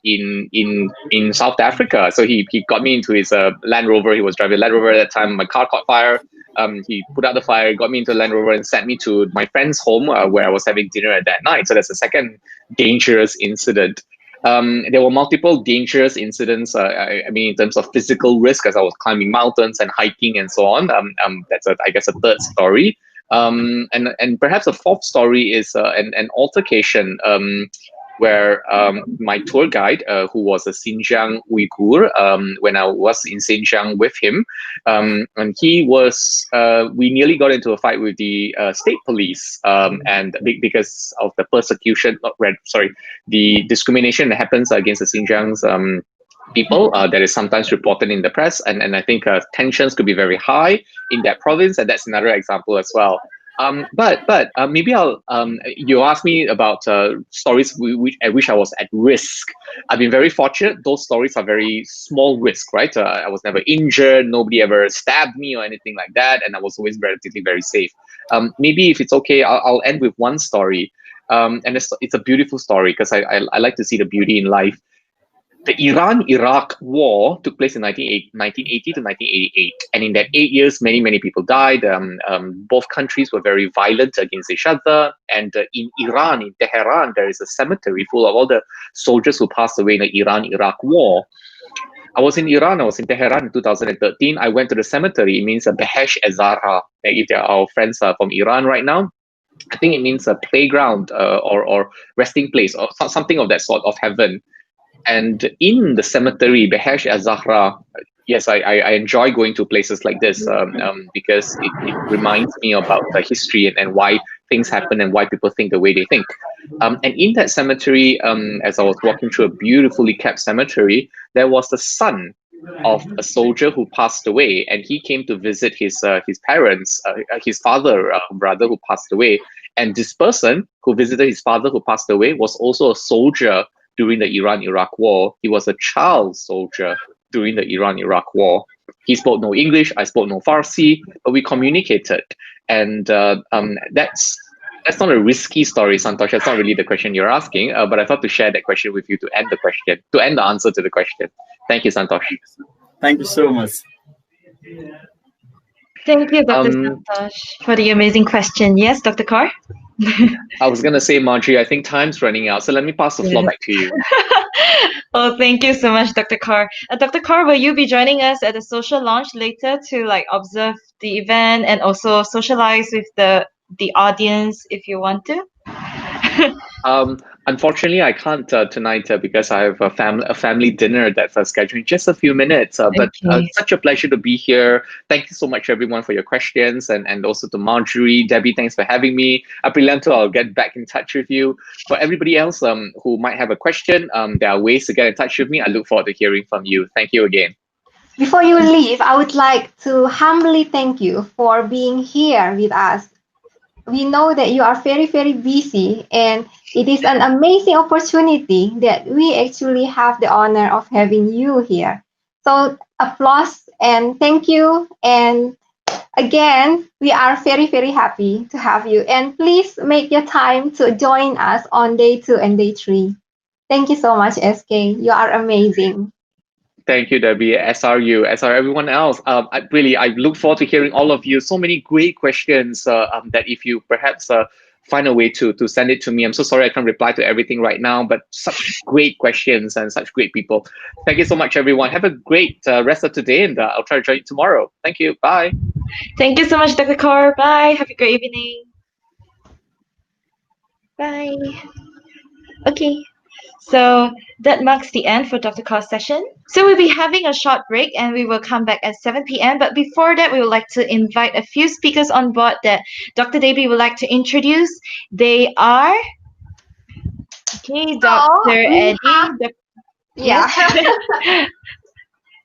in South Africa. So he got me into his Land Rover. He was driving a Land Rover at that time. My car caught fire. He put out the fire, got me into Land Rover, and sent me to my friend's home where I was having dinner at that night. So that's the second dangerous incident. There were multiple dangerous incidents. I mean, in terms of physical risk, as I was climbing mountains and hiking and so on. That's I guess a third story. And perhaps a fourth story is an altercation where my tour guide, who was a Xinjiang Uyghur, when I was in Xinjiang with him, and he was, we nearly got into a fight with the state police, and because of the persecution, the discrimination that happens against the Xinjiang's people that is sometimes reported in the press, and I think tensions could be very high in that province, and that's another example as well. But maybe I'll. You asked me about stories at which I was at risk. I've been very fortunate. Those stories are very small risk, right? I was never injured. Nobody ever stabbed me or anything like that, and I was always relatively very safe. Maybe if it's okay, I'll end with one story. And it's a beautiful story because I like to see the beauty in life. The Iran-Iraq war took place in 1980 to 1988. And in that 8 years, many people died. Both countries were very violent against each other. And in Iran, in Tehran, there is a cemetery full of all the soldiers who passed away in the Iran-Iraq war. I was in Iran, I was in Tehran in 2013. I went to the cemetery. It means a Behesh-e-Zahra. If there are our friends from Iran right now, I think it means a playground or resting place or something of that sort, of heaven. And in the cemetery, Behesh-e-Zahra, yes, I enjoy going to places like this because it reminds me about the history and why things happen and why people think the way they think. And in that cemetery, as I was walking through a beautifully kept cemetery, there was the son of a soldier who passed away, and he came to visit his parents, his father rather, who passed away. And this person who visited his father who passed away was also a soldier during the Iran-Iraq war. He was a child soldier during the Iran-Iraq war. He spoke no English, I spoke no Farsi, but we communicated. And that's not a risky story, Santosh. That's not really the question you're asking, but I thought to share that question with you to end the answer to the question. Thank you, Santosh. Thank you so much. Thank you, Dr. Santosh, for the amazing question. Yes, Dr. Khor? I was going to say, Marjorie, I think time's running out, so let me pass the floor back to you. Oh, thank you so much, Dr. Khor. Dr. Khor, will you be joining us at the social launch later to observe the event and also socialize with the audience if you want to? Unfortunately, I can't tonight because I have a family dinner that's scheduled in just a few minutes. But Okay. such a pleasure to be here. Thank you so much, everyone, for your questions, and also to Marjorie, Debbie. Thanks for having me. Aprilento, I'll get back in touch with you. For everybody else who might have a question, there are ways to get in touch with me. I look forward to hearing from you. Thank you again. Before you leave, I would like to humbly thank you for being here with us. We know that you are very, very busy, and it is an amazing opportunity that we actually have the honor of having you here. So, applause and thank you. And again, we are very, very happy to have you. And please make your time to join us on day 2 and day 3. Thank you so much, SK. You are amazing. Thank you, Debbie. SRU, everyone else. I look forward to hearing all of you. So many great questions that if you perhaps find a way to send it to me. I'm so sorry I can't reply to everything right now, but such great questions and such great people. Thank you so much, everyone. Have a great rest of today, and I'll try to join you tomorrow. Thank you. Bye. Thank you so much, Dr. Khor. Bye. Have a great evening. Bye. Okay. So that marks the end for Dr. Khor's session. So we'll be having a short break and we will come back at 7 p.m. But before that, we would like to invite a few speakers on board that Dr. Debbie would like to introduce. They are, okay, Dr. Eddie. Yeah.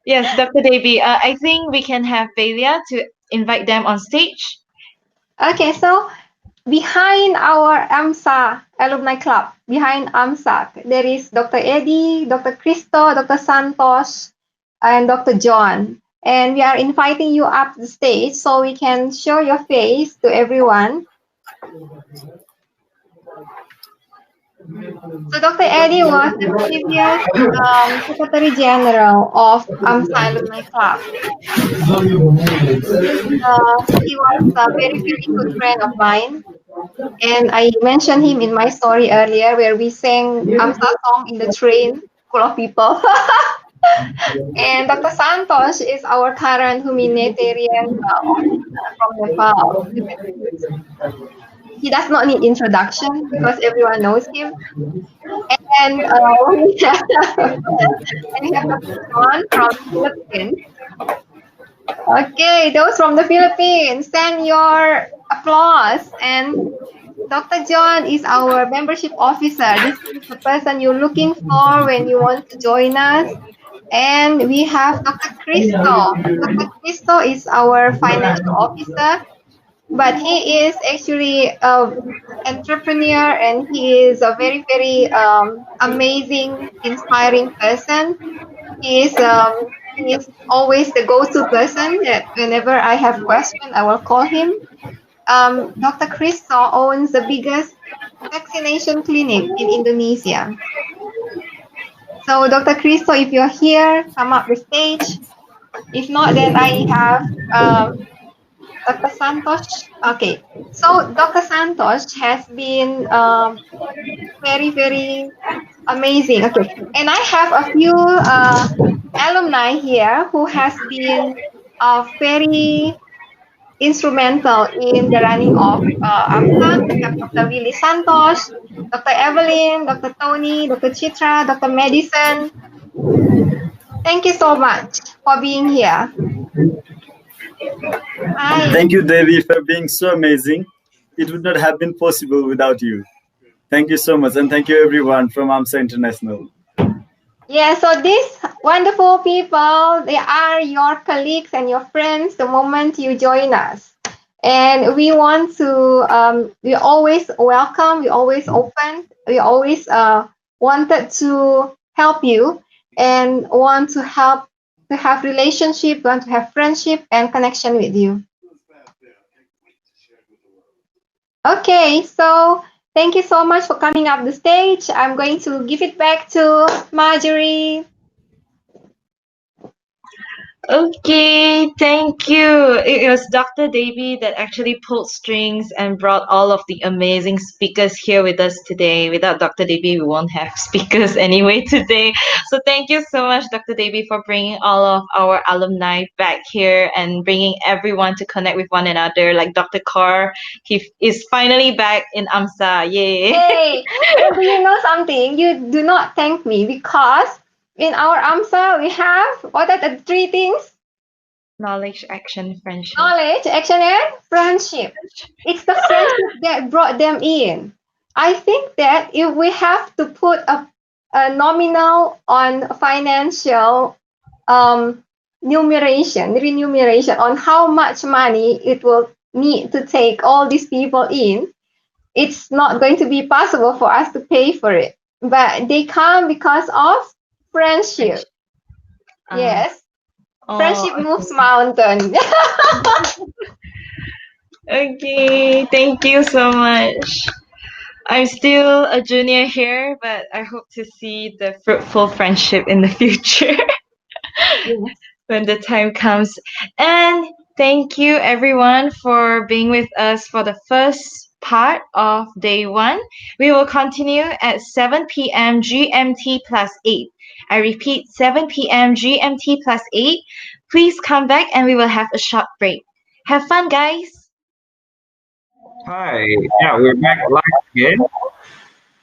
Yes, Dr. Debbie. I think we can have Belia to invite them on stage. Okay, so behind our AMSA Alumni Club, behind AMSAAC, there is Dr. Eddie, Dr. Cristo, Dr. Santos, and Dr. John. And we are inviting you up the stage so we can show your face to everyone. So Dr. Eddie was the previous Secretary General of AMSA Alumni Club. He was a very, very good friend of mine. And I mentioned him in my story earlier where we sang AMSA song in the train full of people. And Dr. Santos is our current humanitarian officer from Nepal. He does not need introduction because everyone knows him. And we have Dr. John from the Philippines. Okay, those from the Philippines, send your applause. And Dr. John is our membership officer. This is the person you're looking for when you want to join us. And we have Dr. Cristo. Dr. Cristo is our financial officer, but he is actually an entrepreneur and he is a very, very amazing, inspiring person. He is always the go-to person that whenever I have questions, I will call him. Dr. Cristo owns the biggest vaccination clinic in Indonesia. So, Dr. Cristo, if you're here, come up the stage. If not, then I have Dr. Santos. Okay, so Dr. Santos has been very, very amazing. Okay, and I have a few alumni here who has been very instrumental in the running of AMSA. We have Dr. Willie Santos, Dr. Evelyn, Dr. Tony, Dr. Chitra, Dr. Madison. Thank you so much for being here. Hi. Thank you, Devi, for being so amazing. It would not have been possible without you. Thank you so much. And thank you, everyone from AMSA International. Yeah, so these wonderful people, they are your colleagues and your friends the moment you join us. And we want to, we always welcome, we always open, we always wanted to help you and want to help to have relationship, want to have friendship and connection with you. Okay, so thank you so much for coming up the stage. I'm going to give it back to Marjorie. Okay, thank you. It was Dr. Davy that actually pulled strings and brought all of the amazing speakers here with us today. Without Dr. Davy, we won't have speakers anyway today. So thank you so much, Dr. Davy, for bringing all of our alumni back here and bringing everyone to connect with one another. Like Dr. Khor, he is finally back in AMSA. Yay! Hey, and do you know something? You do not thank me because in our AMSA we have what are the three things? Knowledge, action, friendship. Knowledge, action, and friendship. It's the friendship that brought them in. I think that if we have to put a nominal on financial remuneration on how much money it will need to take all these people in, it's not going to be possible for us to pay for it. But they come because of friendship. Yes. Friendship moves mountain. Okay, thank you so much. I'm still a junior here, but I hope to see the fruitful friendship in the future when the time comes. And thank you everyone for being with us for the first part of day one. We will continue at 7 p.m. GMT plus 8. I repeat, 7 p.m. GMT plus 8. Please come back and we will have a short break. Have fun, guys! Hi, yeah, we're back live again.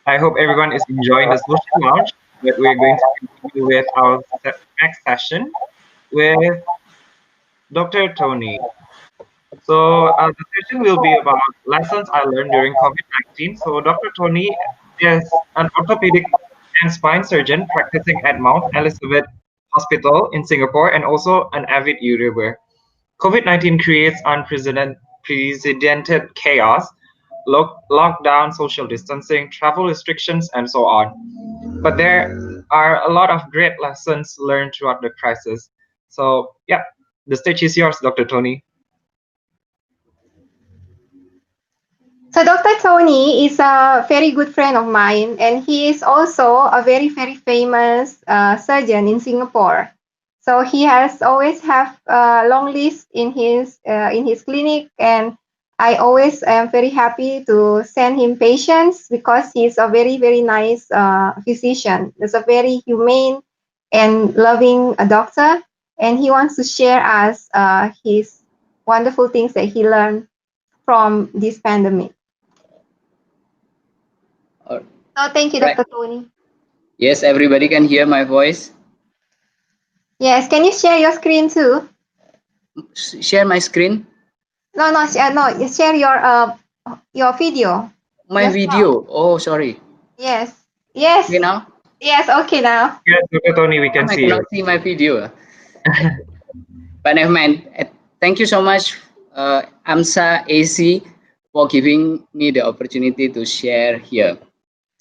I hope everyone is enjoying the social lounge, but we're going to continue with our next session with Dr. Tony. So the session will be about lessons I learned during COVID-19. So Dr. Tony is an orthopedic and spine surgeon practicing at Mount Elizabeth Hospital in Singapore and also an avid YouTuber. COVID-19 creates unprecedented chaos, lockdown, social distancing, travel restrictions, and so on. But there are a lot of great lessons learned throughout the crisis. So, yeah, the stage is yours, Dr. Tony. So Dr. Tony is a very good friend of mine, and he is also a very, very famous surgeon in Singapore. So he has always have a long list in his clinic, and I always am very happy to send him patients because he's a very, very nice physician. He's a very humane and loving doctor, and he wants to share us his wonderful things that he learned from this pandemic. So thank you, Dr. Tony. Yes, everybody can hear my voice. Yes, can you share your screen too? Share my screen? No, share your video. My video. Oh, sorry. Yes. Yes. Okay now? Yes, okay now. Yes, Dr. Tony, we can see you. I cannot see my video. But never mind. Thank you so much, AMSAAC, for giving me the opportunity to share here.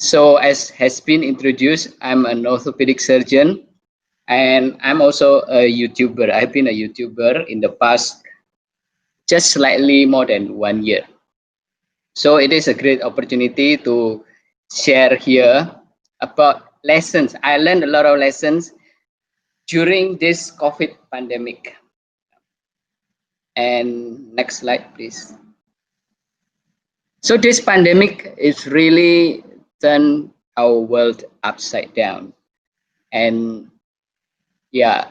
So as has been introduced, I'm an orthopedic surgeon and I'm also a YouTuber. I've been a YouTuber in the past just slightly more than 1 year. So it is a great opportunity to share here about lessons. I learned a lot of lessons during this COVID pandemic. And next slide, please. So this pandemic is really turned our world upside down and yeah,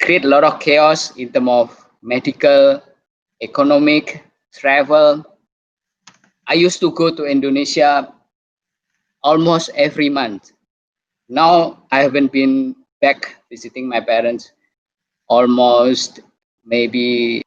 create a lot of chaos in terms of medical, economic, travel. I used to go to Indonesia almost every month. Now I haven't been back visiting my parents almost maybe.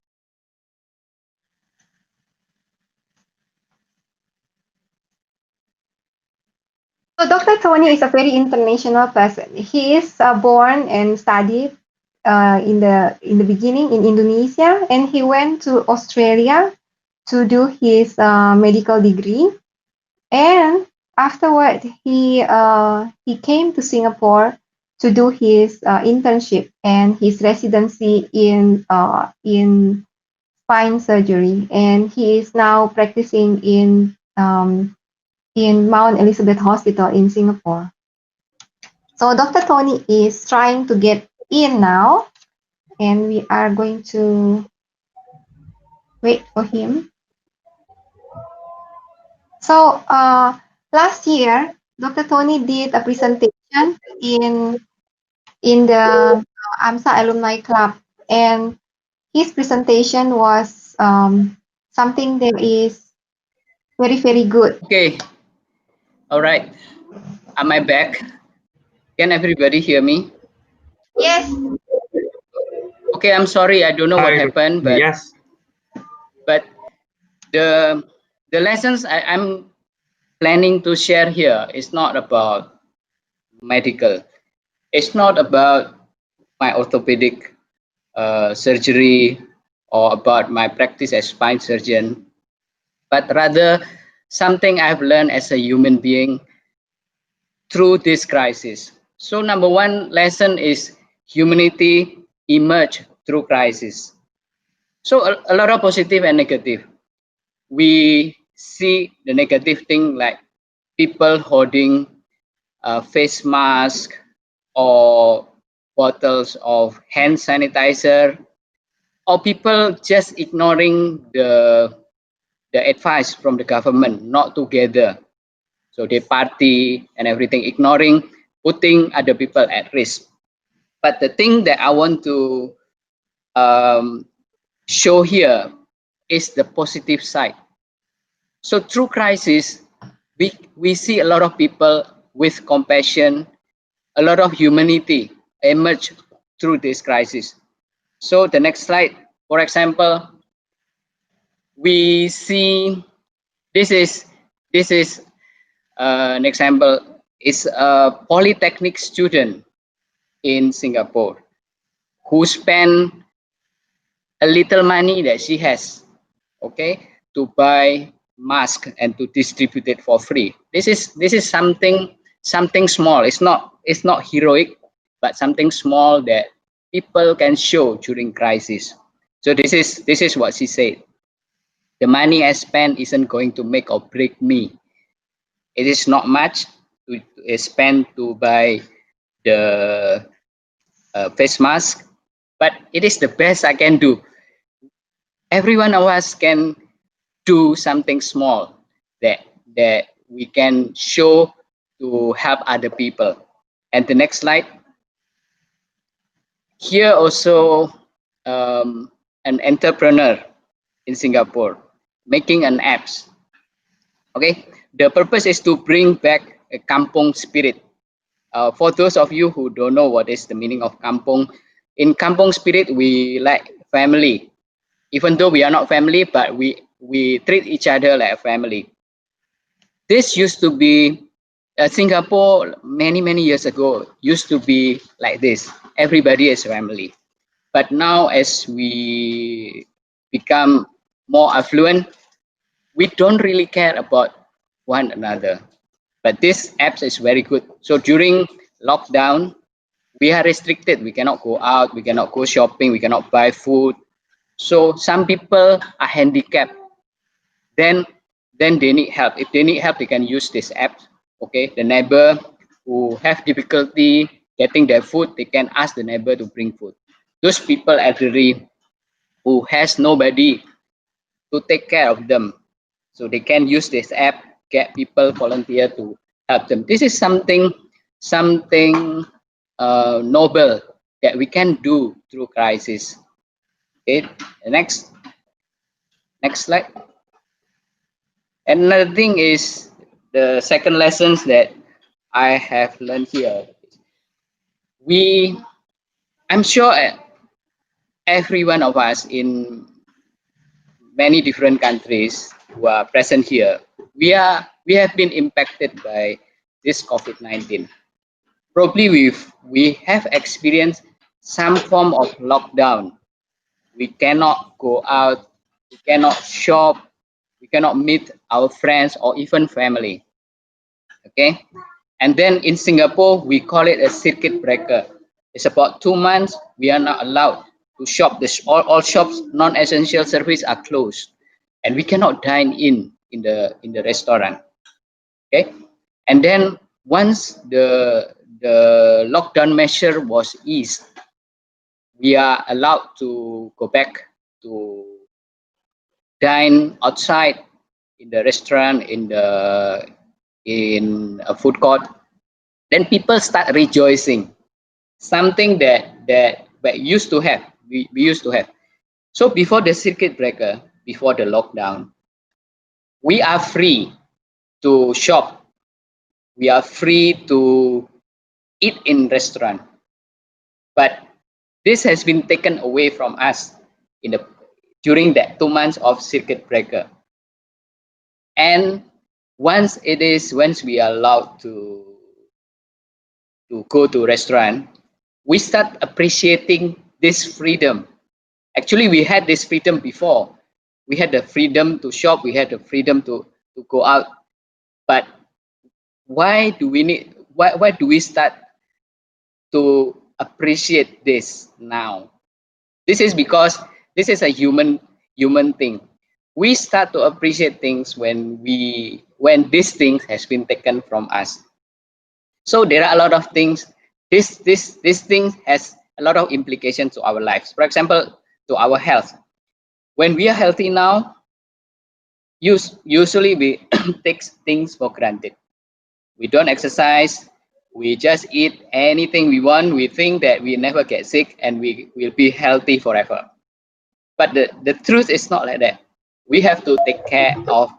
So Dr. Tony is a very international person. He is born and studied in the beginning in Indonesia, and he went to Australia to do his medical degree. And afterward, he came to Singapore to do his internship and his residency in spine surgery. And he is now practicing in Mount Elizabeth Hospital in Singapore. So Dr. Tony is trying to get in now and we are going to wait for him. So last year, Dr. Tony did a presentation in the AMSA Alumni Club, and his presentation was something that is very, very good. Okay. All right. Am I back? Can everybody hear me? Yes. Okay, I'm sorry. I don't know what happened, but yes. But the lessons I'm planning to share here is not about medical. It's not about my orthopedic surgery or about my practice as spine surgeon, but rather something I've learned as a human being through this crisis. So number one lesson is humanity emerge through crisis. So a lot of positive and negative. We see the negative thing like people holding face mask or bottles of hand sanitizer, or people just ignoring the advice from the government not together. So they party and everything, ignoring, putting other people at risk. But the thing that I want to show here is the positive side. So through crisis, we see a lot of people with compassion, a lot of humanity emerge through this crisis. So the next slide, for example, we see this is an example. Is a polytechnic student in Singapore who spent a little money that she has, okay, to buy mask and to distribute it for free. This is something small. It's not heroic, but something small that people can show during crisis. So this is what she said. The money I spend isn't going to make or break me. It is not much to spend to buy the face mask, but it is the best I can do. Every one of us can do something small that we can show to help other people. And the next slide. Here also an entrepreneur in Singapore making an apps. Okay, the purpose is to bring back a kampung spirit. For those of you who don't know what is the meaning of kampung, in kampung spirit we like family. Even though we are not family, but we treat each other like a family. This used to be Singapore many years ago used to be like this. Everybody is family. But now as we become more affluent, we don't really care about one another. But this apps is very good. So during lockdown, we are restricted. We cannot go out, we cannot go shopping, we cannot buy food. So some people are handicapped. Then they need help. If they need help, they can use this app. Okay, the neighbor who have difficulty getting their food, they can ask the neighbor to bring food. Those people elderly who has nobody to take care of them, so they can use this app, get people volunteer to help them. This is something noble that we can do through crisis. Okay, next slide. Another thing is the second lessons that I have learned here. I'm sure every one of us in many different countries who are present here, we have been impacted by this COVID-19. Probably we have experienced some form of lockdown. We cannot go out, we cannot shop, we cannot meet our friends or even family. Okay, and then in Singapore we call it a circuit breaker. It's about 2 months we are not allowed to shop. All shops, non-essential service are closed, and we cannot dine in the restaurant. Okay, and then once the lockdown measure was eased, we are allowed to go back to dine outside in the restaurant, in a food court, then people start rejoicing. Something that we used to have. So before the circuit breaker, before the lockdown, we are free to shop. We are free to eat in restaurant. But this has been taken away from us during that 2 months of circuit breaker. And once we are allowed to go to restaurant, we start appreciating this freedom. Actually, we had this freedom before. We had the freedom to shop. We had the freedom to go out. But why do we start to appreciate this now? This is because this is a human thing. We start to appreciate things when this thing has been taken from us. So there are a lot of things. This thing has a lot of implications to our lives. For example, to our health. When we are healthy now, usually we take things for granted. We don't exercise. We just eat anything we want. We think that we never get sick and we will be healthy forever. But the truth is not like that. We have to take care of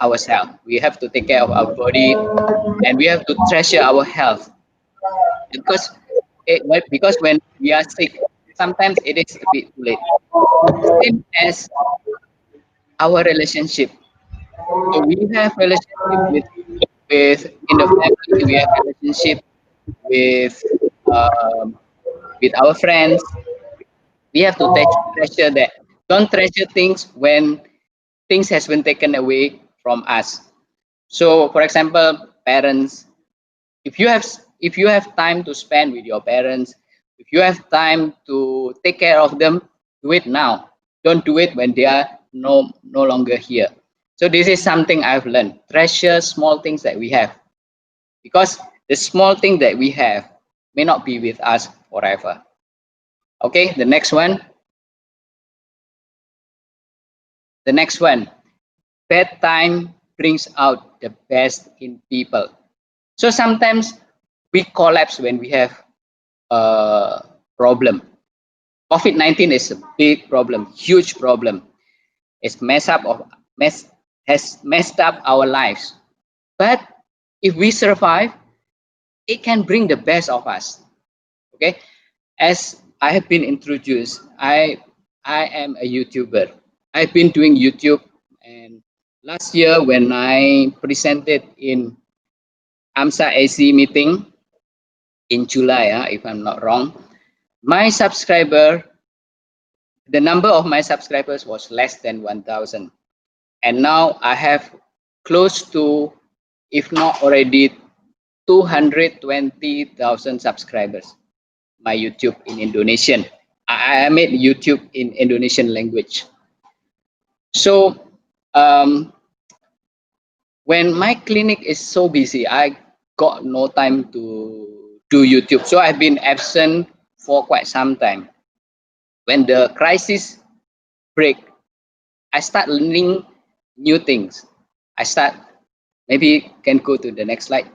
ourselves. We have to take care of our body, and we have to treasure our health. Because when we are sick, sometimes it is a bit too late. Same as our relationship. So we have relationship in the family. We have relationship with our friends. We have to treasure that. Don't treasure things when things has been taken away from us. So, for example, parents. If you have time to spend with your parents, if you have time to take care of them, do it now. Don't do it when they are no longer here. So this is something I've learned. Treasure small things that we have, because the small thing that we have may not be with us forever. Okay, the next one. The next one. Bad time brings out the best in people. So sometimes we collapse when we have a problem. COVID-19 is a big problem, huge problem. It's has messed up our lives. But if we survive, it can bring the best of us. Okay, as I have been introduced, I am a YouTuber. I've been doing YouTube, and last year when I presented in AMSAAC meeting in July, if I'm not wrong, the number of my subscribers was less than 1,000. And now I have close to, if not already, 220,000 subscribers. My YouTube in Indonesian. I made YouTube in Indonesian language. So when my clinic is so busy, I got no time to do YouTube. So I've been absent for quite some time. When the crisis break, I start learning new things. Maybe can go to the next slide.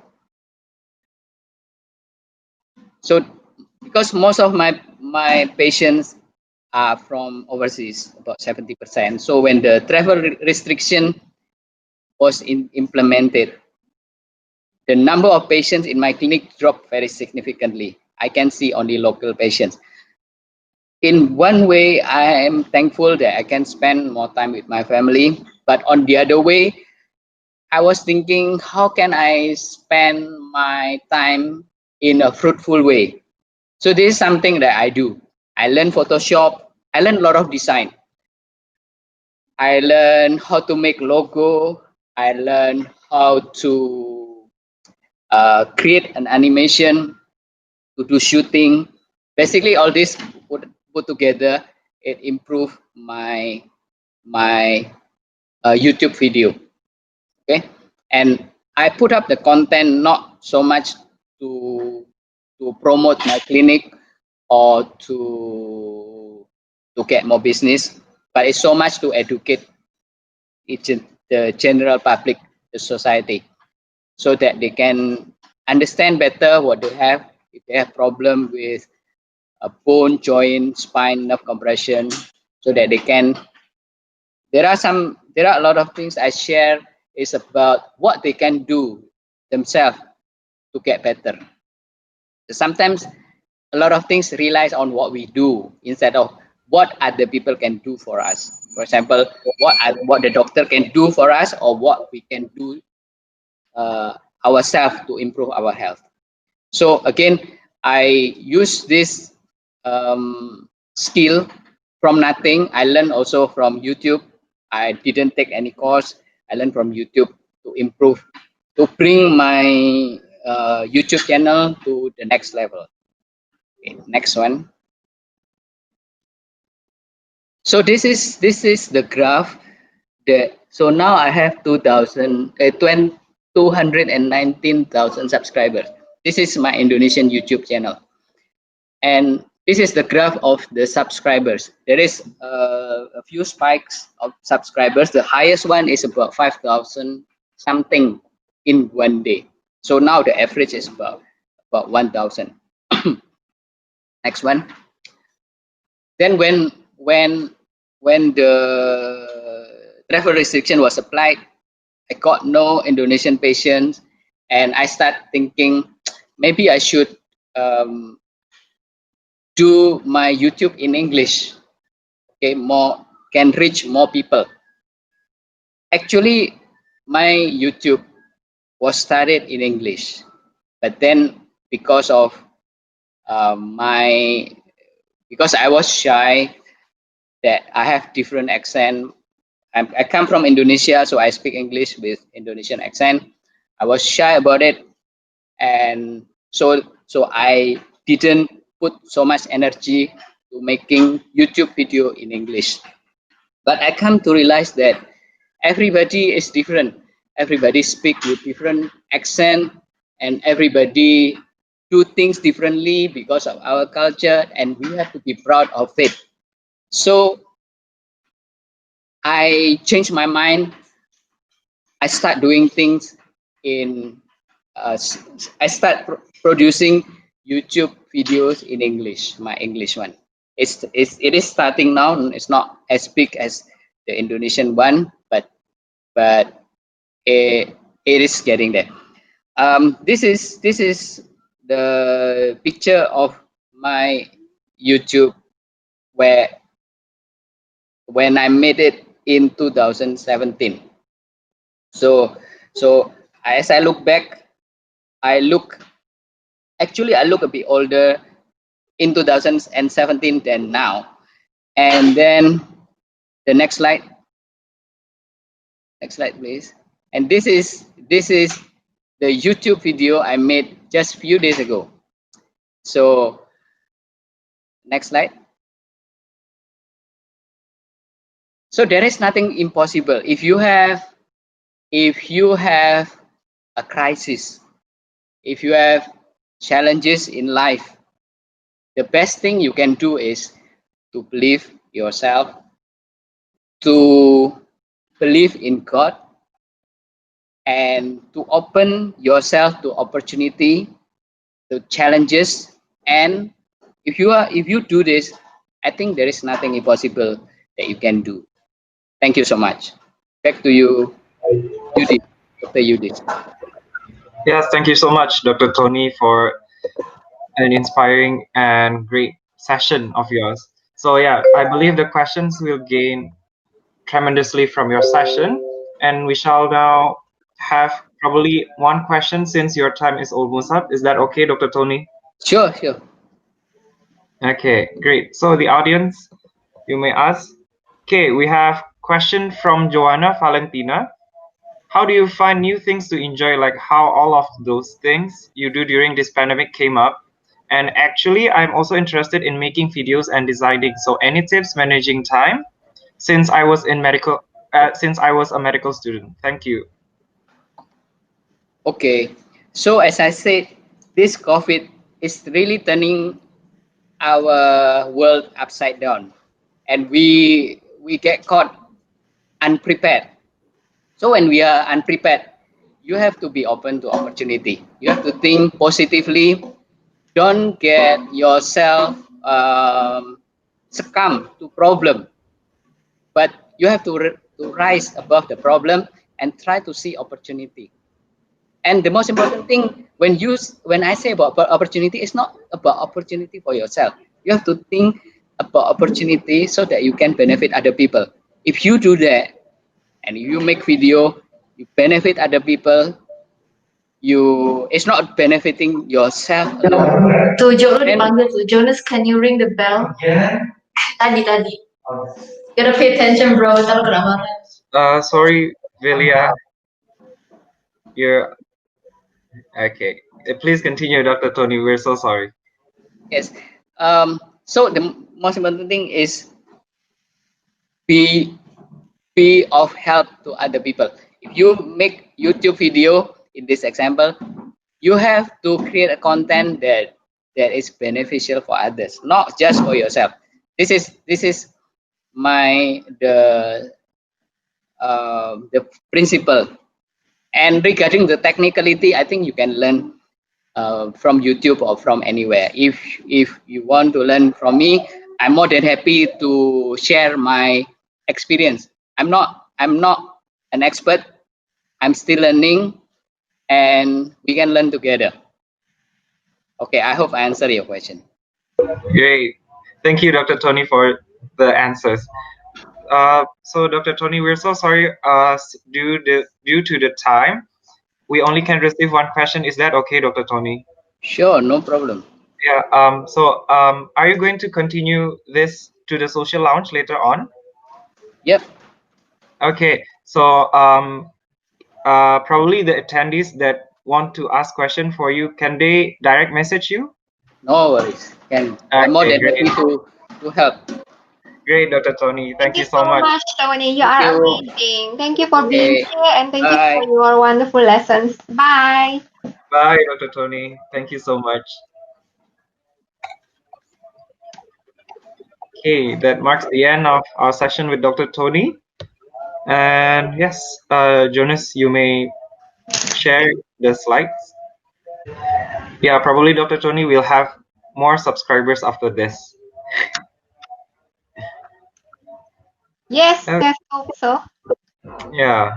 So because most of my patients are from overseas, about 70%. So when the travel restriction was implemented, the number of patients in my clinic dropped very significantly. I can see only local patients. In one way, I am thankful that I can spend more time with my family. But on the other way, I was thinking, how can I spend my time in a fruitful way? So this is something that I do. I learn Photoshop. I learn a lot of design. I learn how to make logo. I learn how to create an animation, to do shooting. Basically, all this put together, it improved my YouTube video. Okay, and I put up the content not so much to promote my clinic or to get more business, but it's so much to educate the general public, the society, so that they can understand better what they have. If they have problem with a bone, joint, spine, nerve compression, so that they can. There are a lot of things I share is about what they can do themselves to get better. Sometimes a lot of things relies on what we do instead of what other people can do for us. For example, what the doctor can do for us, or what we can do ourselves to improve our health. So again, I use this skill from nothing. I learned also from YouTube. I didn't take any course. I learned from YouTube to improve, to bring my YouTube channel to the next level. Okay, next one. So this is the graph. So now I have 219,000 subscribers. This is my Indonesian YouTube channel, and this is the graph of the subscribers. There is a few spikes of subscribers. The highest one is about 5,000 something in one day. So now the average is about 1,000. Next one. Then when the travel restriction was applied, I got no Indonesian patients, and I start thinking maybe I should do my YouTube in English. Okay, can reach more people. Actually, my YouTube was started in English, but then because of because I was shy, that I have different accent. I come from Indonesia, so I speak English with Indonesian accent. I was shy about it, and so I didn't put so much energy to making YouTube video in English. But I come to realize that everybody is different. Everybody speak with different accent, and everybody do things differently because of our culture, and we have to be proud of it. So I changed my mind. I start doing things in. I start producing YouTube videos in English. My English one. It is starting now. It's not as big as the Indonesian one, but it is getting there. This is the picture of my YouTube when I made it in 2017. So as I look back, I look a bit older in 2017 than now. And then the next slide. Next slide, please. And this is the YouTube video I made just a few days ago. So next slide. So there is nothing impossible. If you have a crisis, if you have challenges in life, the best thing you can do is to believe yourself, to believe in God, and to open yourself to opportunity, to challenges. And if you do this, I think there is nothing impossible that you can do. Thank you so much. Back to you, Judith, Dr. Judith. Yes, thank you so much, Dr. Tony, for an inspiring and great session of yours. So yeah, I believe the questions will gain tremendously from your session, and we shall now have probably one question since your time is almost up. Is that okay, Dr. Tony? Sure. Okay, great. So the audience, you may ask. Okay, we have question from Joanna Valentina. How do you find new things to enjoy, like how all of those things you do during this pandemic came up? And actually, I'm also interested in making videos and designing. So any tips managing time since I was a medical student? Thank you. Okay. So as I said, this COVID is really turning our world upside down, and we get caught unprepared. So when we are unprepared, you have to be open to opportunity. You have to think positively. Don't get yourself succumb to problem, but you have to rise above the problem and try to see opportunity. And the most important thing, when I say about opportunity, it's not about opportunity for yourself. You have to think about opportunity so that you can benefit other people. If you do that and you make video, you benefit other people, it's not benefiting yourself alone. Tuh, Jono dipanggil tuh. Jonas, can you ring the bell? Tadi. You gotta pay attention, bro. Ntar kena marah. Sorry, Velia. You're okay. Please continue, Dr. Tony. We're so sorry. Yes. So the most important thing is be of help to other people. If you make YouTube video, in this example, you have to create a content that is beneficial for others, not just for yourself. This is the principle. And regarding the technicality, I think you can learn from YouTube or from anywhere. If you want to learn from me, I'm more than happy to share my experience. I'm not an expert. I'm still learning, and we can learn together. Okay, I hope I answered your question. Great. Thank you, Dr. Tony, for the answers. So, Dr. Tony, we're so sorry. Due to the time, we only can receive one question. Is that okay, Dr. Tony? Sure, no problem. Yeah. Are you going to continue this to the social lounge later on? Yep. Okay. So, probably the attendees that want to ask question for you, can they direct message you? No worries. I'm more than happy to help. Great, Dr. Tony. Thank you so much. Tony. You are amazing. Thank you for being here, and thank you for your wonderful lessons. Bye. Bye, Dr. Tony. Thank you so much. Okay, that marks the end of our session with Dr. Tony. And yes, Jonas, you may share the slides. Yeah, probably Dr. Tony will have more subscribers after this. Yes, let's hope so. Yeah.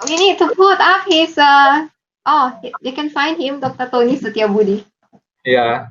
We need to put up his you can find him, Dr. Tony Setiobudi. Yeah.